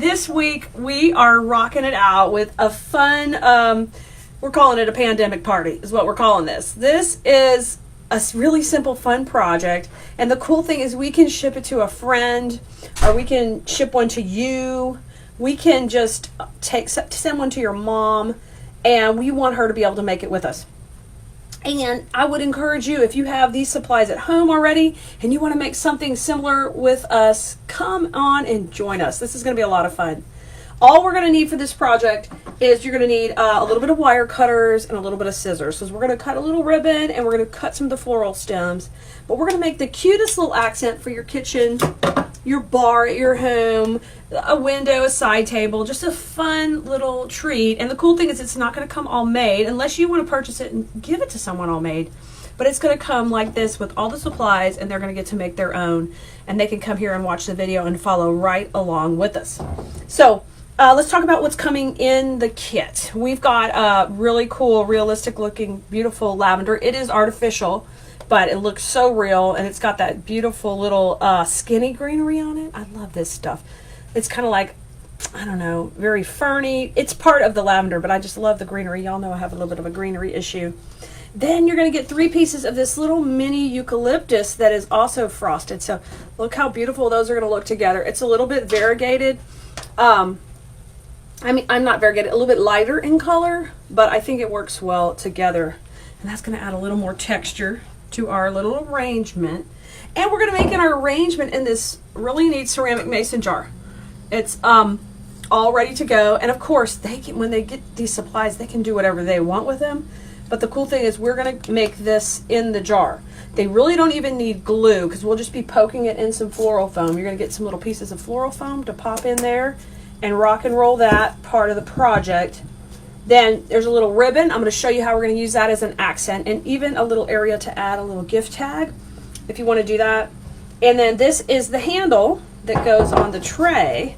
this week we are rocking it out with a fun, we're calling it a pandemic party is what we're calling this. This is a really simple, fun project. And the cool thing is we can ship it to a friend, or we can ship one to you. We can just send one to your mom, and we want her to be able to make it with us. And I would encourage you, if you have these supplies at home already and you want to make something similar with us, come on and join us. This is going to be a lot of fun. All we're going to need for this project is you're going to need a little bit of wire cutters and a little bit of scissors. So we're going to cut a little ribbon, and we're going to cut some of the floral stems. But we're going to make the cutest little accent for your kitchen, your bar at your home, a window, a side table, just a fun little treat. And the cool thing is it's not going to come all made unless you want to purchase it and give it to someone all made. But it's going to come like this with all the supplies, and they're going to get to make their own. And they can come here and watch the video and follow right along with us. So let's talk about what's coming in the kit. We've got a really cool, realistic looking, beautiful lavender. It is artificial, but it looks so real, and it's got that beautiful little skinny greenery on it. I love this stuff. It's kind of like, I don't know, very ferny. It's part of the lavender, but I just love the greenery. Y'all know I have a little bit of a greenery issue. Then you're going to get 3 pieces of this little mini eucalyptus that is also frosted. So look how beautiful those are going to look together. It's a little bit variegated. I mean, I'm not variegated, a little bit lighter in color, but I think it works well together. And that's going to add a little more texture to our little arrangement. And we're going to make our arrangement in this really neat ceramic mason jar. It's all ready to go. And of course, they can, when they get these supplies, they can do whatever they want with them. But the cool thing is we're going to make this in the jar. They really don't even need glue, because we'll just be poking it in some floral foam. You're going to get some little pieces of floral foam to pop in there and rock and roll that part of the project. Then there's a little ribbon. I'm going to show you how we're going to use that as an accent, and even a little area to add a little gift tag if you want to do that. And then this is the handle that goes on the tray,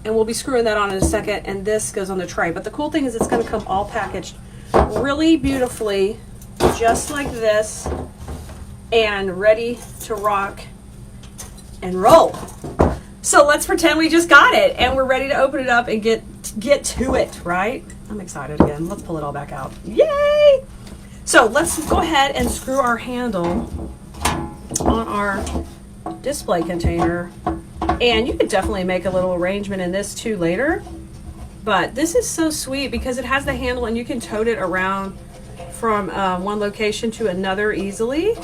and we'll be screwing that on in a second, and this goes on the tray. But the cool thing is it's going to come all packaged really beautifully, just like this, and ready to rock and roll. So let's pretend we just got it and we're ready to open it up and get to it, right? I'm excited again. Let's pull it all back out. Yay! So let's go ahead and screw our handle on our display container. And you could definitely make a little arrangement in this too later. But this is so sweet because it has the handle and you can tote it around from one location to another easily.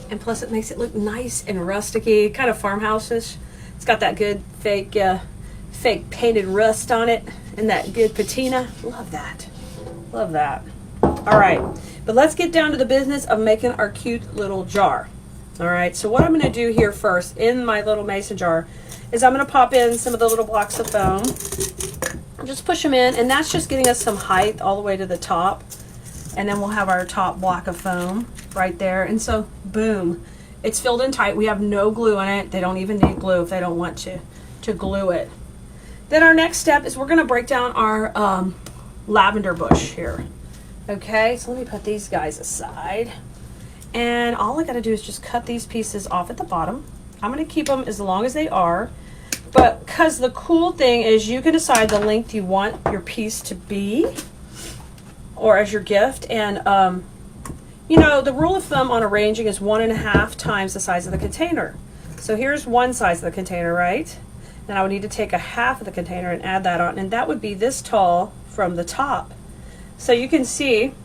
And plus it makes it look nice and rusticy, kind of farmhouse-ish. It's got that good fake painted rust on it and that good patina. Love that. Love that. All right, but let's get down to the business of making our cute little jar. All right, so what I'm going to do here first in my little mason jar is I'm going to pop in some of the little blocks of foam. Just push them in, and that's just getting us some height all the way to the top. And then we'll have our top block of foam right there. And so, boom. It's filled in tight. We have no glue in it. They don't even need glue if they don't want to glue it. Then our next step is we're going to break down our lavender bush here. Okay, so let me put these guys aside. And all I got to do is just cut these pieces off at the bottom. I'm going to keep them as long as they are. But because the cool thing is you can decide the length you want your piece to be or as your gift. And you know, the rule of thumb on arranging is 1.5 times the size of the container. So here's one size of the container, right? Then I would need to take a half of the container and add that on, and that would be this tall from the top. So you can see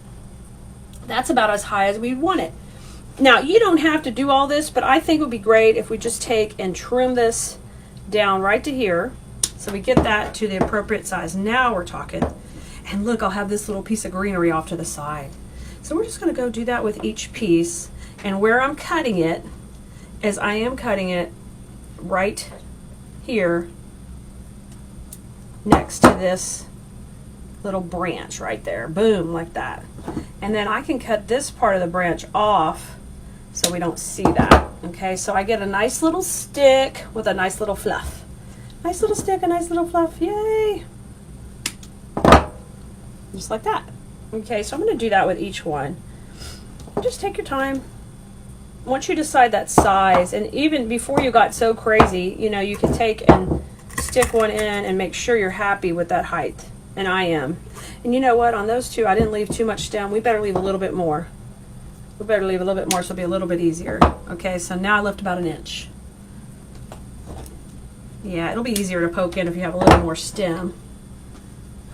that's about as high as we want it. Now, you don't have to do all this, but I think it would be great if we just take and trim this down right to here. So we get that to the appropriate size. Now we're talking. And look, I'll have this little piece of greenery off to the side. So we're just going to go do that with each piece. And where I'm cutting it is I am cutting it right here next to this little branch right there. Boom, like that. And then I can cut this part of the branch off so we don't see that. Okay, so I get a nice little stick with a nice little fluff. Nice little stick, a nice little fluff. Yay! Just like that. Okay, so I'm going to do that with each one. Just take your time. Once you decide that size, and even before you got so crazy, you know, you can take and stick one in and make sure you're happy with that height. And I am. And you know what? On those two, I didn't leave too much stem. We better leave a little bit more. We better leave a little bit more so it'll be a little bit easier. Okay, so now I left about an inch. Yeah, it'll be easier to poke in if you have a little more stem.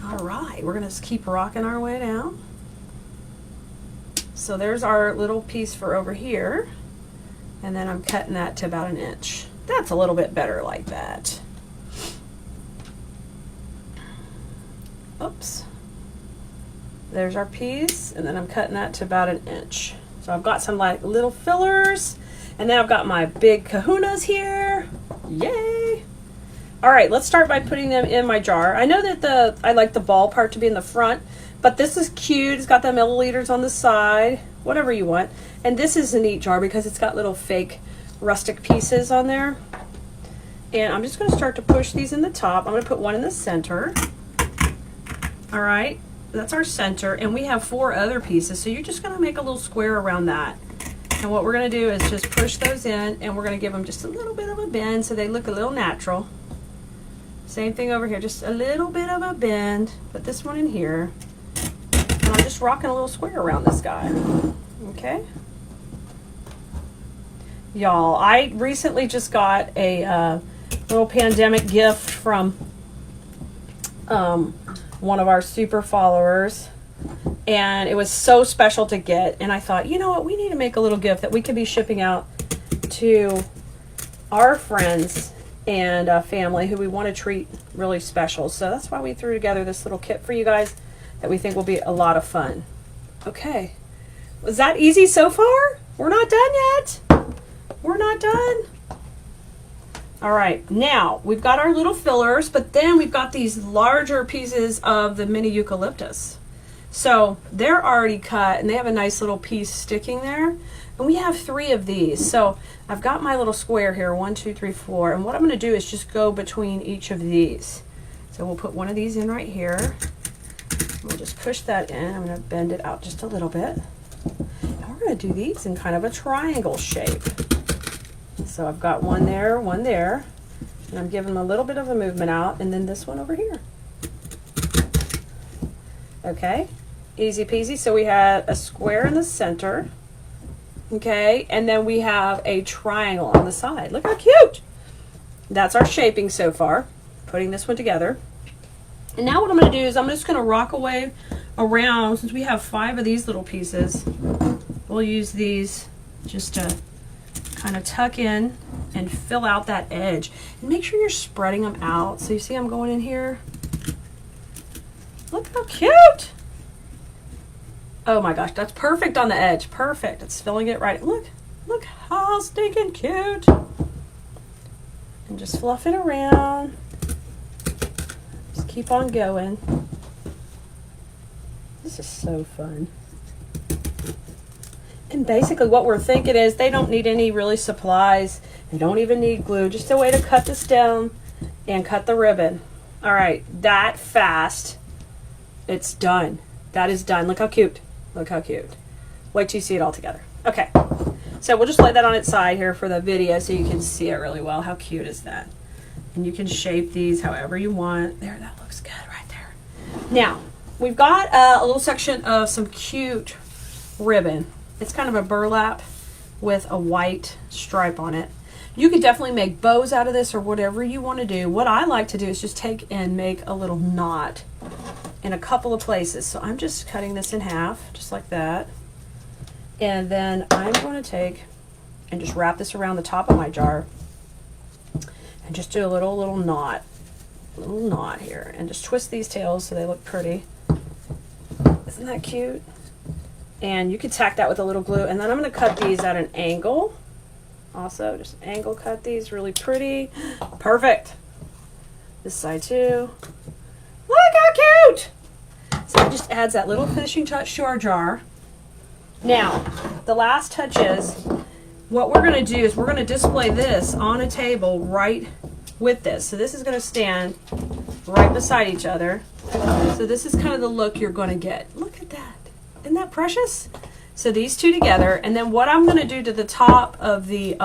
All right, we're gonna just keep rocking our way down. So there's our little piece for over here. And then I'm cutting that to about an inch. That's a little bit better like that. Oops. There's our piece, and then I'm cutting that to about an inch. So I've got some like little fillers, and then I've got my big kahunas here. Yay! All right, let's start by putting them in my jar. I know that I like the ball part to be in the front, but this is cute. It's got the milliliters on the side, whatever you want. And this is a neat jar because it's got little fake rustic pieces on there. And I'm just going to start to push these in the top. I'm going to put one in the center. All right, that's our center, and we have 4 other pieces, so you're just going to make a little square around that. And what we're going to do is just push those in, and we're going to give them just a little bit of a bend so they look a little natural. Same thing over here, just a little bit of a bend. Put this one in here, and I'm just rocking a little square around this guy. Okay. Y'all, I recently just got a little pandemic gift from one of our super followers, and it was so special to get, and I thought, you know what, we need to make a little gift that we could be shipping out to our friends and family who we want to treat really special. So that's why we threw together this little kit for you guys that we think will be a lot of fun. Okay, was that easy so far? We're not done yet. We're not done. All right, now we've got our little fillers, but then we've got these larger pieces of the mini eucalyptus. So they're already cut, and they have a nice little piece sticking there. And we have 3 of these. So I've got my little square here, 1, 2, 3, 4. And what I'm going to do is just go between each of these. So we'll put one of these in right here. We'll just push that in. I'm going to bend it out just a little bit. And we're going to do these in kind of a triangle shape. So I've got one there, and I'm giving them a little bit of a movement out, and then this one over here. Okay, easy peasy. So we had a square in the center, okay, and then we have a triangle on the side. Look how cute! That's our shaping so far, putting this one together. And now what I'm going to do is I'm just going to rock away around, since we have 5 of these little pieces. We'll use these just to kind of tuck in and fill out that edge, and make sure you're spreading them out. So you see I'm going in here. Look how cute! Oh my gosh, that's perfect on the edge. Perfect. It's filling it right. Look how stinking cute. And just fluff it around. Just keep on going. This is so fun. And basically what we're thinking is they don't need any really supplies. They don't even need glue. Just a way to cut the stem and cut the ribbon. All right, that fast. It's done. That is done. Look how cute. Look how cute. Wait till you see it all together. Okay, so we'll just lay that on its side here for the video so you can see it really well. How cute is that? And you can shape these however you want. There, that looks good right there. Now, we've got a little section of some cute ribbon. It's kind of a burlap with a white stripe on it. You could definitely make bows out of this or whatever you want to do. What I like to do is just take and make a little knot in a couple of places. So I'm just cutting this in half, just like that. And then I'm going to take and just wrap this around the top of my jar and just do a little knot here, and just twist these tails so they look pretty. Isn't that cute? And you could tack that with a little glue. And then I'm going to cut these at an angle. Also, just angle cut these really pretty. Perfect. This side too. Look how cute! So it just adds that little finishing touch to our jar. Now, the last touch is, what we're going to do is we're going to display this on a table right with this. So this is going to stand right beside each other. So this is kind of the look you're going to get. Look at that. Isn't that precious? So these two together, and then what I'm going to do to the top of the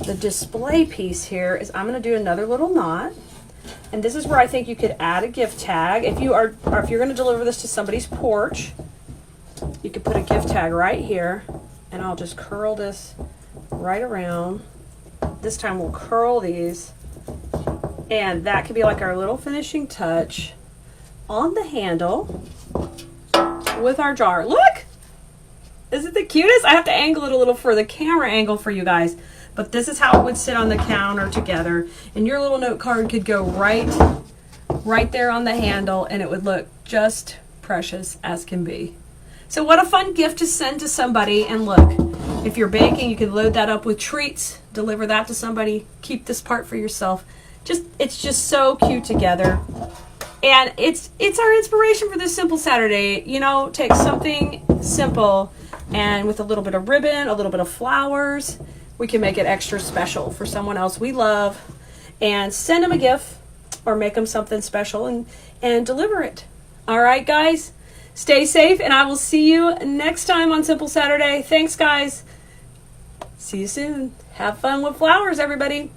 the display piece here is I'm going to do another little knot. And this is where I think you could add a gift tag. If you're going to deliver this to somebody's porch, you could put a gift tag right here. And I'll just curl this right around. This time we'll curl these. And that could be like our little finishing touch on the handle with our jar. Look! Is it the cutest? I have to angle it a little for the camera angle for you guys. But this is how it would sit on the counter together. And your little note card could go right there on the handle, and it would look just precious as can be. So what a fun gift to send to somebody. And look, if you're baking, you can load that up with treats, deliver that to somebody, keep this part for yourself. It's just so cute together. And it's our inspiration for this simple Saturday. You know, take something simple and with a little bit of ribbon, a little bit of flowers, we can make it extra special for someone else we love, and send them a gift or make them something special and deliver it. All right, guys, stay safe, and I will see you next time on Simple Saturday. Thanks, guys. See you soon. Have fun with flowers, everybody.